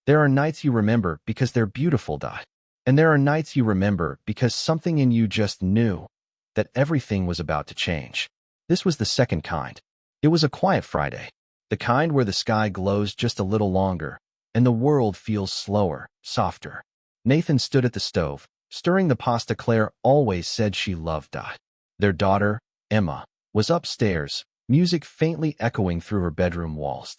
There are nights you remember because they're beautiful. And there are nights you remember because something in you just knew that everything was about to change. This was the second kind. It was a quiet Friday, the kind where the sky glows just a little longer and the world feels slower, softer. Nathan stood at the stove, stirring the pasta Claire always said she loved. Their daughter, Emma, was upstairs, music faintly echoing through her bedroom walls.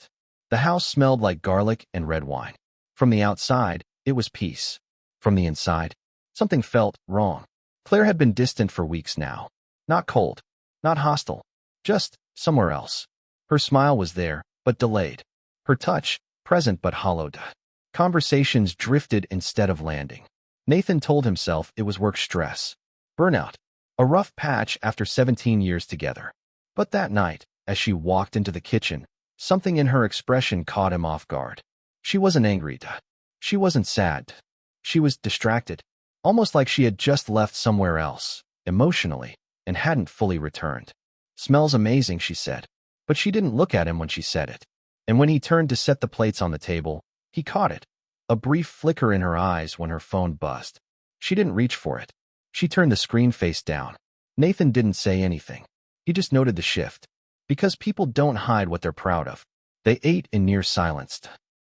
The house smelled like garlic and red wine. From the outside, it was peace. From the inside, something felt wrong. Claire had been distant for weeks now. Not cold, not hostile, just somewhere else. Her smile was there, but delayed. Her touch, present but hollowed. Conversations drifted instead of landing. Nathan told himself it was work stress, burnout, a rough patch after 17 years together. But that night, as she walked into the kitchen, something in her expression caught him off guard. She wasn't angry. She wasn't sad. She was distracted, almost like she had just left somewhere else, emotionally, and hadn't fully returned. "Smells amazing," she said, but she didn't look at him when she said it. And when he turned to set the plates on the table, he caught it, a brief flicker in her eyes when her phone buzzed. She didn't reach for it. She turned the screen face down. Nathan didn't say anything. He just noted the shift. Because people don't hide what they're proud of. They ate in near silence.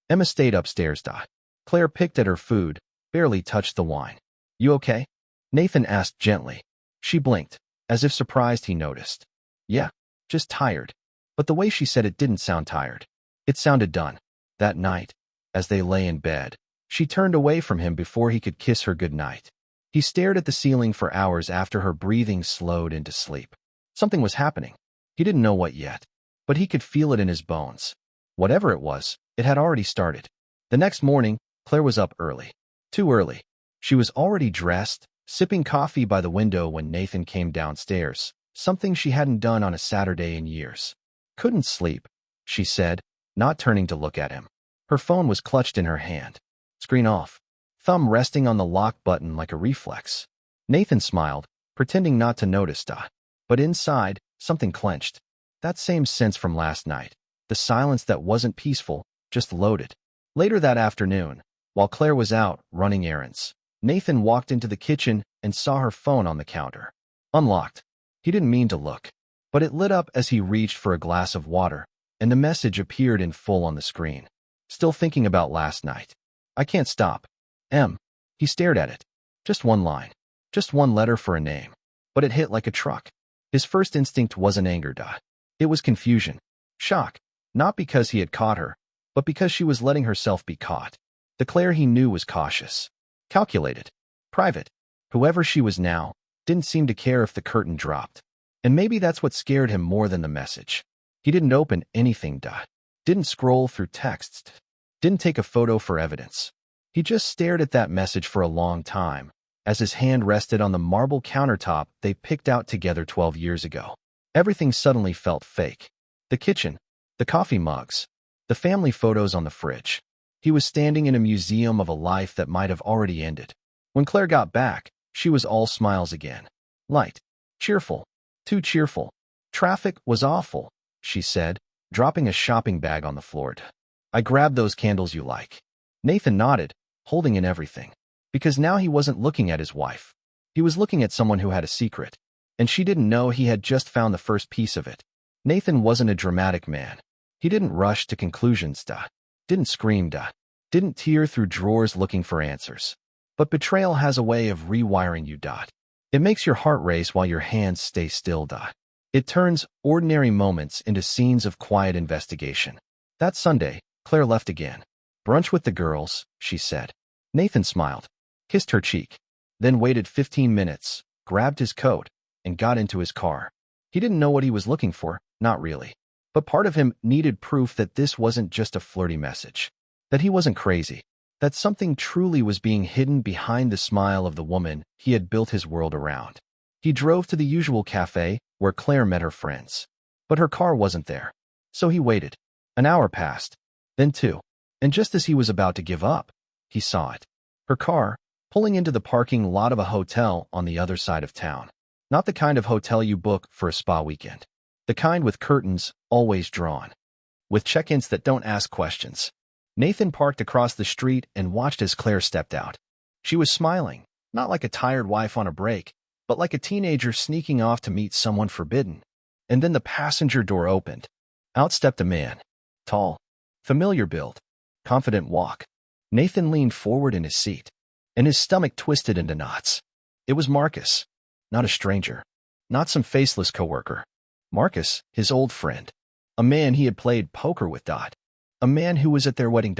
Emma stayed upstairs. Claire picked at her food, barely touched the wine. "You okay?" Nathan asked gently. She blinked, as if surprised he noticed. "Yeah, just tired." But the way she said it didn't sound tired. It sounded done. That night, as they lay in bed, she turned away from him before he could kiss her goodnight. He stared at the ceiling for hours after her breathing slowed into sleep. Something was happening. He didn't know what yet, but he could feel it in his bones. Whatever it was, it had already started. The next morning, Claire was up early. Too early. She was already dressed, sipping coffee by the window when Nathan came downstairs, something she hadn't done on a Saturday in years. "Couldn't sleep," she said, not turning to look at him. Her phone was clutched in her hand. Screen off, thumb resting on the lock button like a reflex. Nathan smiled, pretending not to notice. But inside, something clenched. That same sense from last night. The silence that wasn't peaceful, just loaded. Later that afternoon, while Claire was out running errands, Nathan walked into the kitchen and saw her phone on the counter. Unlocked. He didn't mean to look, but it lit up as he reached for a glass of water, and the message appeared in full on the screen. "Still thinking about last night. I can't stop. M." He stared at it. Just one line. Just one letter for a name. But it hit like a truck. His first instinct wasn't anger. It was confusion. Shock. Not because he had caught her, but because she was letting herself be caught. The Claire he knew was cautious. Calculated. Private. Whoever she was now, didn't seem to care if the curtain dropped. And maybe that's what scared him more than the message. He didn't open anything. Didn't scroll through texts. Didn't take a photo for evidence. He just stared at that message for a long time, as his hand rested on the marble countertop they picked out together 12 years ago. Everything suddenly felt fake. The kitchen, the coffee mugs, the family photos on the fridge. He was standing in a museum of a life that might have already ended. When Claire got back, she was all smiles again. Light. Cheerful. Too cheerful. "Traffic was awful," she said, dropping a shopping bag on the floor. "I grabbed those candles you like." Nathan nodded, holding in everything. Because now he wasn't looking at his wife. He was looking at someone who had a secret. And she didn't know he had just found the first piece of it. Nathan wasn't a dramatic man. He didn't rush to conclusions. Didn't scream. Didn't tear through drawers looking for answers. But betrayal has a way of rewiring you. It makes your heart race while your hands stay still. It turns ordinary moments into scenes of quiet investigation. That Sunday, Claire left again. "Brunch with the girls," she said. Nathan smiled, kissed her cheek, then waited 15 minutes, grabbed his coat, and got into his car. He didn't know what he was looking for, not really. But part of him needed proof that this wasn't just a flirty message. That he wasn't crazy. That something truly was being hidden behind the smile of the woman he had built his world around. He drove to the usual cafe where Claire met her friends. But her car wasn't there. So he waited. An hour passed. Then 2. And just as he was about to give up, he saw it. Her car, pulling into the parking lot of a hotel on the other side of town. Not the kind of hotel you book for a spa weekend. The kind with curtains always drawn. With check-ins that don't ask questions. Nathan parked across the street and watched as Claire stepped out. She was smiling, not like a tired wife on a break, but like a teenager sneaking off to meet someone forbidden. And then the passenger door opened. Out stepped a man. Tall, familiar build, confident walk. Nathan leaned forward in his seat, and his stomach twisted into knots. It was Marcus, not a stranger, not some faceless coworker. Marcus, his old friend, a man he had played poker with. A man who was at their wedding.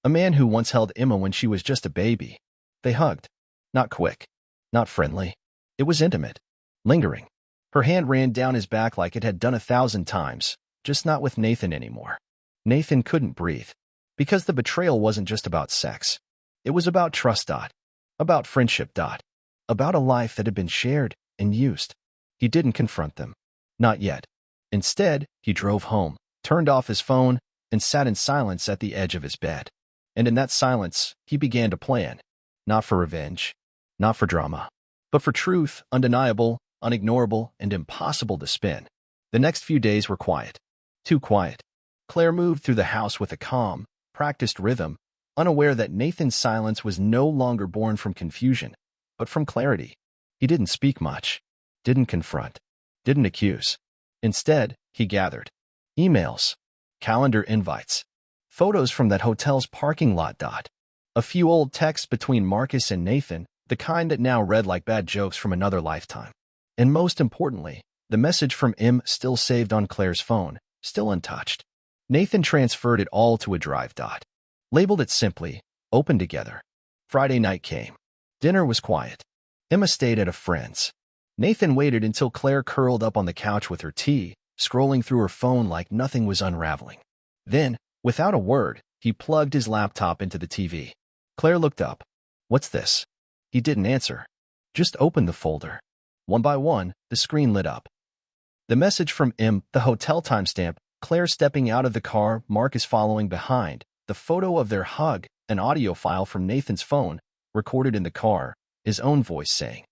A man who once held Emma when she was just a baby. They hugged. Not quick, not friendly. It was intimate, lingering. Her hand ran down his back like it had done 1,000 times, just not with Nathan anymore. Nathan couldn't breathe, because the betrayal wasn't just about sex. It was about trust. About friendship. About a life that had been shared and used. He didn't confront them. Not yet. Instead, he drove home, turned off his phone, and sat in silence at the edge of his bed. And in that silence, he began to plan. Not for revenge, not for drama, but for truth, undeniable, unignorable, and impossible to spin. The next few days were quiet. Too quiet. Claire moved through the house with a calm, practiced rhythm, unaware that Nathan's silence was no longer born from confusion, but from clarity. He didn't speak much, didn't confront, didn't accuse. Instead, he gathered emails, calendar invites, photos from that hotel's parking lot. A few old texts between Marcus and Nathan, the kind that now read like bad jokes from another lifetime. And most importantly, the message from Em still saved on Claire's phone, still untouched. Nathan transferred it all to a drive. Labeled it simply, open together. Friday night came. Dinner was quiet. Emma stayed at a friend's. Nathan waited until Claire curled up on the couch with her tea, scrolling through her phone like nothing was unraveling. Then, without a word, he plugged his laptop into the TV. Claire looked up. What's this? He didn't answer. Just opened the folder. One by one, the screen lit up. The message from Em, the hotel timestamp, Claire stepping out of the car, Marcus following behind, the photo of their hug, an audio file from Nathan's phone, recorded in the car, his own voice saying,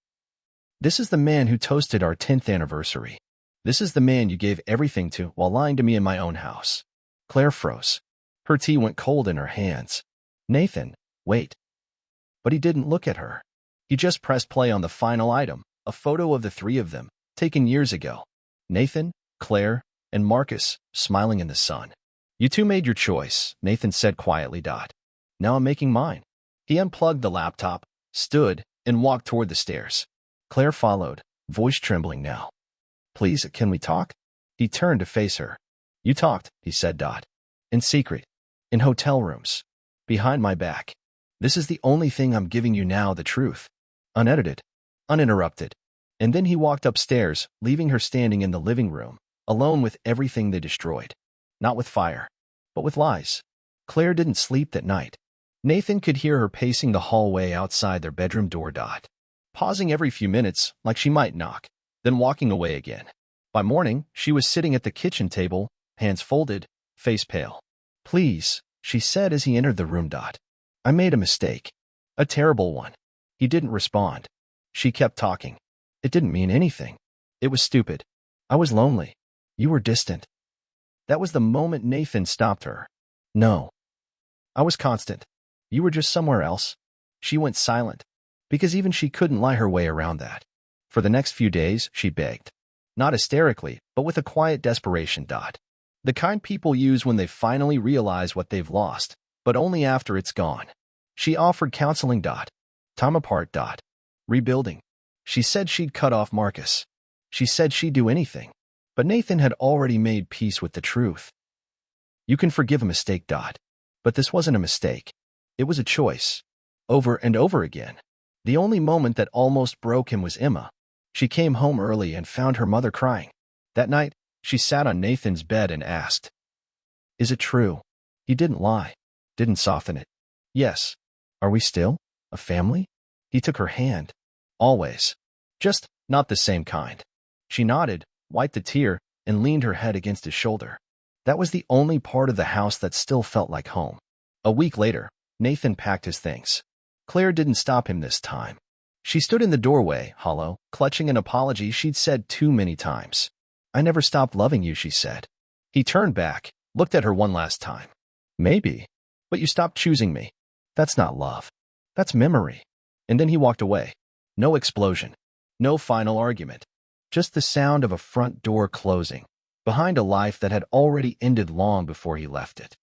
"This is the man who toasted our 10th anniversary. This is the man you gave everything to while lying to me in my own house." Claire froze. Her tea went cold in her hands. Nathan, wait. But he didn't look at her. He just pressed play on the final item, a photo of the three of them, taken years ago. Nathan, Claire, and Marcus, smiling in the sun. "You two made your choice," Nathan said quietly. "Now I'm making mine." He unplugged the laptop, stood, and walked toward the stairs. Claire followed, voice trembling now. "Please, can we talk?" He turned to face her. "You talked," he said. "In secret. In hotel rooms. Behind my back. This is the only thing I'm giving you now, the truth. Unedited. Uninterrupted." And then he walked upstairs, leaving her standing in the living room, alone with everything they destroyed. Not with fire, but with lies. Claire didn't sleep that night. Nathan could hear her pacing the hallway outside their bedroom door. Pausing every few minutes, like she might knock, then walking away again. By morning, she was sitting at the kitchen table, hands folded, face pale. "Please," she said as he entered the room. "I made a mistake. A terrible one." He didn't respond. She kept talking. "It didn't mean anything. It was stupid. I was lonely. You were distant." That was the moment Nathan stopped her. "No. I was constant. You were just somewhere else." She went silent, because even she couldn't lie her way around that. For the next few days, she begged. Not hysterically, but with a quiet desperation. The kind people use when they finally realize what they've lost, but only after it's gone. She offered counseling. Time apart. Rebuilding. She said she'd cut off Marcus. She said she'd do anything. But Nathan had already made peace with the truth. You can forgive a mistake. But this wasn't a mistake. It was a choice. Over and over again. The only moment that almost broke him was Emma. She came home early and found her mother crying. That night, she sat on Nathan's bed and asked, "Is it true?" He didn't lie. Didn't soften it. "Yes. Are we still a family?" He took her hand. "Always. Just not the same kind." She nodded, wiped a tear, and leaned her head against his shoulder. That was the only part of the house that still felt like home. A week later, Nathan packed his things. Claire didn't stop him this time. She stood in the doorway, hollow, clutching an apology she'd said too many times. "I never stopped loving you," she said. He turned back, looked at her one last time. "Maybe. But you stopped choosing me. That's not love. That's memory. And then he walked away. No explosion. No final argument. Just the sound of a front door closing, behind a life that had already ended long before he left it.